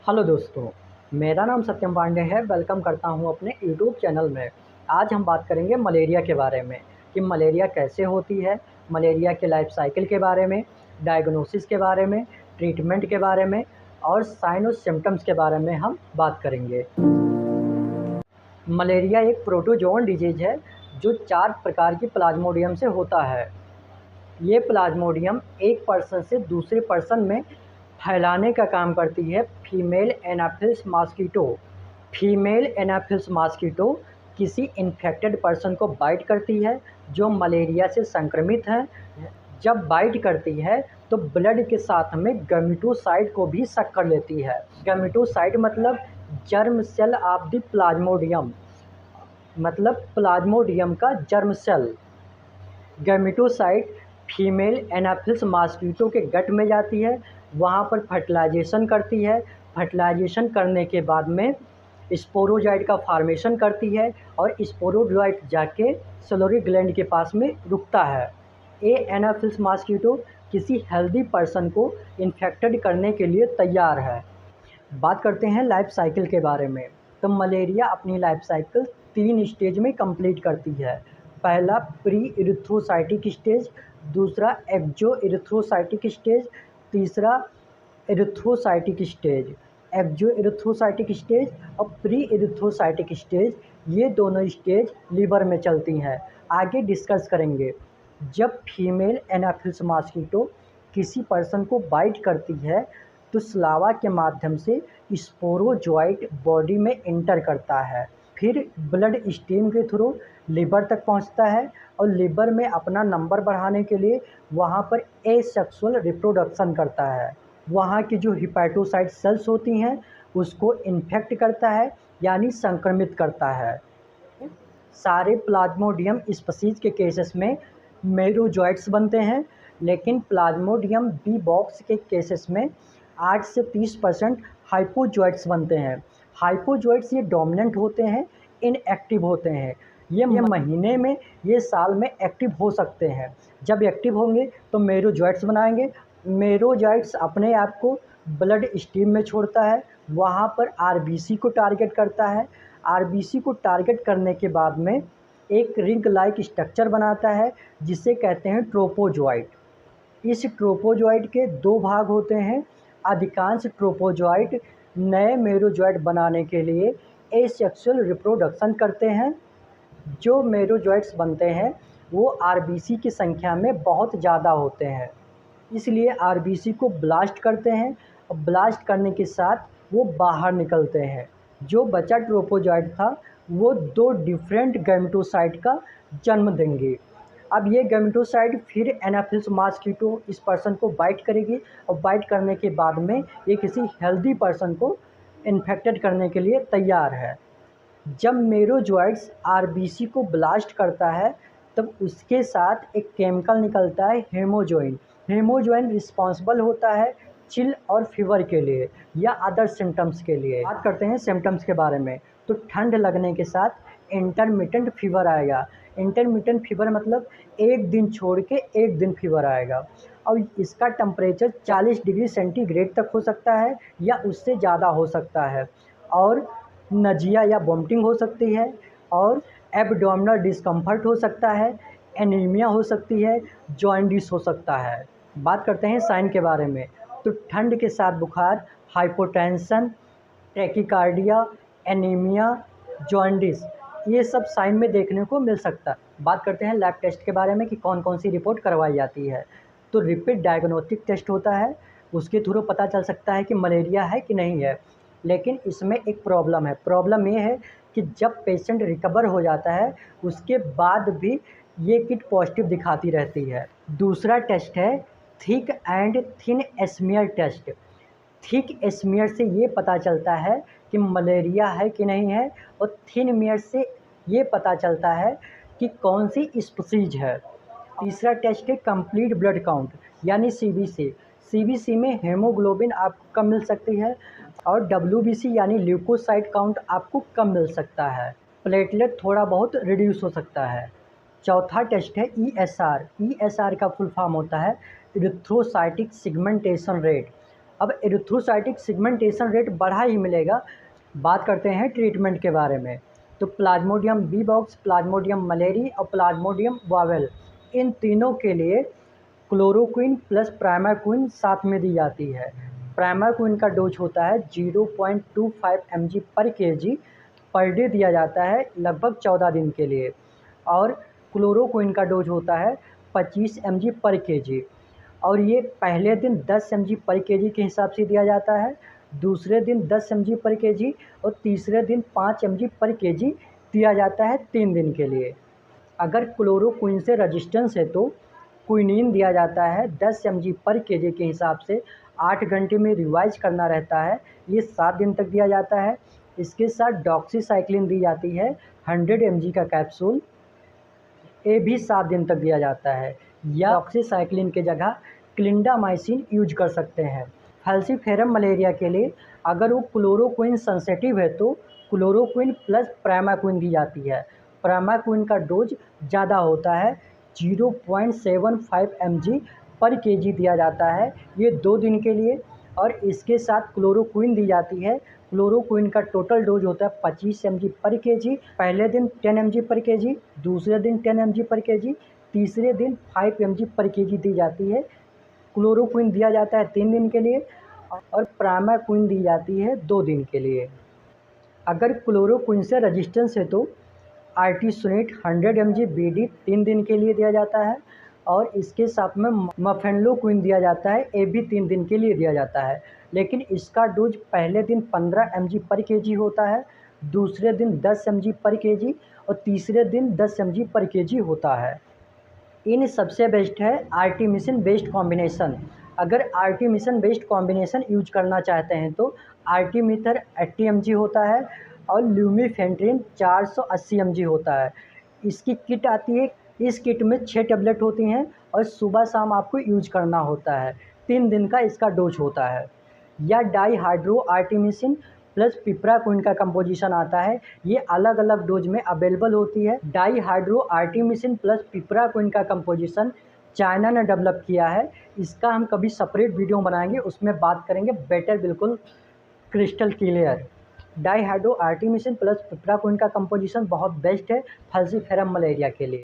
Hello दोस्तों, मेरा नाम सत्यम पांडे है। वेलकम करता हूं अपने यूट्यूब चैनल में। आज हम बात करेंगे मलेरिया के बारे में कि मलेरिया कैसे होती है, मलेरिया के लाइफ साइकिल के बारे में, डायग्नोसिस के बारे में, ट्रीटमेंट के बारे में और साइन और सिम्टम्स के बारे में हम बात करेंगे। मलेरिया एक प्रोटोजोन डिजीज़ है जो 4 प्रकार की प्लाज्मोडियम से होता है। ये प्लाज्मोडियम एक पर्सन से दूसरे पर्सन में फैलाने का काम करती है female anopheles mosquito. Female anopheles mosquito किसी इन्फेक्टेड पर्सन को बाइट करती है जो मलेरिया से संक्रमित है। जब बाइट करती है तो ब्लड के साथ में गैमेटोसाइट को भी सक कर लेती है। गैमेटोसाइट मतलब germ cell of the plasmodium, मतलब प्लाज्मोडियम का germ cell. Gametocyte female anopheles mosquito के गट में जाती है, वहाँ पर फर्टिलाइजेशन करती है। फर्टिलाइजेशन करने के बाद में स्पोरोजाइट का फॉर्मेशन करती है और स्पोरोजाइट जाके सेलोरी ग्लैंड के पास में रुकता है। ये एनाफिल्स मॉस्किटो किसी हेल्दी पर्सन को इन्फेक्टेड करने के लिए तैयार है। बात करते हैं लाइफ साइकिल के बारे में। तो मलेरिया अपनी लाइफ साइकिल 3 स्टेज में कंप्लीट करती है। पहला प्री इरिथ्रोसाइटिक स्टेज, दूसरा एक्जो इरिथ्रोसाइटिक स्टेज, तीसरा erythrocytic stage. Exo erythrocytic stage और प्री इरिथ्रोसाइटिक स्टेज, ये दोनों स्टेज लीवर में चलती हैं। आगे डिस्कस करेंगे। जब फीमेल एनाफिल्स मॉस्किटो किसी पर्सन को बाइट करती है तो स्लावा के माध्यम से स्पोरोजोइट बॉडी में इंटर करता है, फिर ब्लड स्ट्रीम के थ्रू लिवर तक पहुंचता है और लिवर में अपना नंबर बढ़ाने के लिए वहां पर एसेक्सुअल रिप्रोडक्शन करता है। वहाँ की जो हिपैटोसाइट सेल्स होती हैं उसको इन्फेक्ट करता है, यानी संक्रमित करता है। सारे प्लाज्मोडियम स्पीशीज के केसेस में मेरोजॉइट्स बनते हैं, लेकिन प्लाज्मोडियम बी बॉक्स के केसेस में 8 से 30% हाइपोजॉइट्स बनते हैं। हाइपोजॉइट्स ये डोमिनेंट होते हैं, इनएक्टिव होते हैं। ये महीने में, ये साल में एक्टिव हो सकते हैं। जब एक्टिव होंगे तो मेरोजॉइट्स बनाएंगे। मेरोजॉइट्स अपने आप को ब्लड स्ट्रीम में छोड़ता है, वहाँ पर आरबीसी को टारगेट करता है। आरबीसी को टारगेट करने के बाद में एक रिंग लाइक स्ट्रक्चर बनाता है जिसे कहते हैं ट्रोपोजॉइट। इस ट्रोपोजॉइट के 2 भाग होते हैं। अधिकांश ट्रोपोजॉइट नए मेरोजॉइट बनाने के लिए एसेक्सुअल रिप्रोडक्शन करते हैं। जो मेरोजॉइट्स बनते हैं वो आरबीसी की संख्या में बहुत ज़्यादा होते हैं, इसलिए आरबीसी को ब्लास्ट करते हैं और ब्लास्ट करने के साथ वो बाहर निकलते हैं। जो बचा ट्रोपोजॉइट था वो 2 डिफरेंट गैमेटोसाइट का जन्म देंगे। अब ये गैमेटोसाइट फिर एनाफिल्स मॉस्किटो इस पर्सन को बाइट करेगी और बाइट करने के बाद में ये किसी हेल्दी पर्सन को इन्फेक्टेड करने के लिए तैयार है। जब मेरोजॉइट्स आरबीसी को ब्लास्ट करता है तब उसके साथ एक केमिकल निकलता है हेमोजोइन। हेमोजोइन रिस्पॉन्सिबल होता है चिल और फीवर के लिए या अदर सिम्टम्स के लिए। बात करते हैं सिम्टम्स के बारे में। तो ठंड लगने के साथ इंटरमिटेंट फीवर आएगा। इंटरमिटेंट फीवर मतलब एक दिन छोड़ के एक दिन फीवर आएगा और इसका टेम्परेचर 40 डिग्री सेंटीग्रेड तक हो सकता है या उससे ज़्यादा हो सकता है। और नजिया या वोमिटिंग हो सकती है और एब्डोमिनल डिस्कम्फर्ट हो सकता है, एनीमिया हो सकती है, जॉन्डिस हो सकता है। बात करते हैं साइन के बारे में। तो ठंड के साथ बुखार, हाइपोटेंशन, टैकीकार्डिया, एनीमिया, जॉन्डिस, ये सब साइन में देखने को मिल सकता है। बात करते हैं लैब टेस्ट के बारे में कि कौन कौन सी रिपोर्ट करवाई जाती है। तो रिपीट डायग्नोस्टिक टेस्ट होता है, उसके थ्रू पता चल सकता है कि मलेरिया है कि नहीं है। लेकिन इसमें एक प्रॉब्लम है। प्रॉब्लम ये है कि जब पेशेंट रिकवर हो जाता है उसके बाद भी ये किट पॉजिटिव दिखाती रहती है। दूसरा टेस्ट है thick and thin smear test. Thick smear से ये पता चलता है कि मलेरिया है कि नहीं है और थिन मेयर से ये पता चलता है कि कौन सी स्पीशीज है। तीसरा टेस्ट है कंप्लीट ब्लड काउंट यानी सीबीसी। सीबीसी में हेमोग्लोबिन आपको कम मिल सकती है और डब्ल्यूबीसी यानी ल्यूकोसाइट काउंट आपको कम मिल सकता है। प्लेटलेट थोड़ा बहुत रिड्यूस हो सकता है। चौथा टेस्ट है ईएसआर। ईएसआर का फुल फॉर्म होता है इरिथ्रोसाइटिक सिगमेंटेशन रेट। अब एरिथ्रोसाइटिक सिगमेंटेशन रेट बढ़ा ही मिलेगा। बात करते हैं ट्रीटमेंट के बारे में। तो plasmodium vivax, plasmodium malariae और प्लाज्मोडियम वावेल, इन तीनों के लिए क्लोरोक्विन प्लस प्राइमाक्विन साथ में दी जाती है। प्राइमाक्विन का डोज होता है 0.25 mg पर kg पर डे दिया जाता है लगभग 14 दिन के लिए, और क्लोरोक्विन का डोज होता है 25 mg पर kg, और ये पहले दिन 10 mg पर kg के हिसाब से दिया जाता है, दूसरे दिन 10 mg पर kg और तीसरे दिन 5 mg पर kg दिया जाता है 3 दिन के लिए। अगर क्लोरोक्विन से रेजिस्टेंस है तो क्विनीन दिया जाता है 10 mg पर kg के हिसाब से, 8 घंटे में रिवाइज करना रहता है, ये 7 दिन तक दिया जाता है। इसके साथ डॉक्सीसाइक्लिन दी जाती है 100 mg का कैप्सूल, ये भी 7 दिन तक दिया जाता है, या डॉक्सीसाइक्लिन के जगह क्लिंडामाइसिन यूज कर सकते हैं। फैल्सीफेरम मलेरिया के लिए अगर वो क्लोरोक्विन सेंसिटिव है तो क्लोरोक्विन प्लस प्राइमाक्विन दी जाती है। प्राइमाक्विन का डोज ज़्यादा होता है, 0.75 mg पर kg दिया जाता है, ये 2 दिन के लिए, और इसके साथ क्लोरोक्विन दी जाती है। क्लोरोक्विन का टोटल डोज होता है 25 mg पर kg, पहले दिन 10 mg पर kg, दूसरे दिन 10 mg पर kg, तीसरे दिन 5 mg पर kg दी जाती है। क्लोरोक्विन दिया जाता है 3 दिन के लिए और प्राइमाक्विन दी जाती है 2 दिन के लिए। अगर क्लोरोक्विन से रेजिस्टेंस है तो आर्टिसोनेट 100 mg BD 3 दिन के लिए दिया जाता है, और इसके साथ में मफेनलोक्विन दिया जाता है, ये भी 3 दिन के लिए दिया जाता है। लेकिन इसका डोज पहले दिन 15 mg पर kg होता है, दूसरे दिन 10 mg पर kg और तीसरे दिन 10 mg पर kg होता है। इन सबसे बेस्ट है आर्टिमिसिन बेस्ड कॉम्बिनेशन। अगर आर्टिमिसिन बेस्ड कॉम्बिनेशन यूज करना चाहते हैं तो आर्टिमिथर 80 mg होता है और ल्यूमीफेंट्रिन 480 mg होता है। इसकी किट आती है, इस किट में 6 टैबलेट होती हैं और सुबह शाम आपको यूज करना होता है। 3 दिन का इसका डोज होता है। या die hydro artemisinin plus piperaquine का कंपोजिशन आता है, ये अलग अलग डोज में अवेलेबल होती है। Die hydro artemisinin plus piperaquine का कंपोजिशन चाइना ने डेवलप किया है, इसका हम कभी सेपरेट वीडियो बनाएंगे, उसमें बात करेंगे बेटर, बिल्कुल crystal clear. Dihydroartemisinin plus piperaquine का कंपोजिशन बहुत बेस्ट है फैल्सीफेरम मलेरिया के लिए।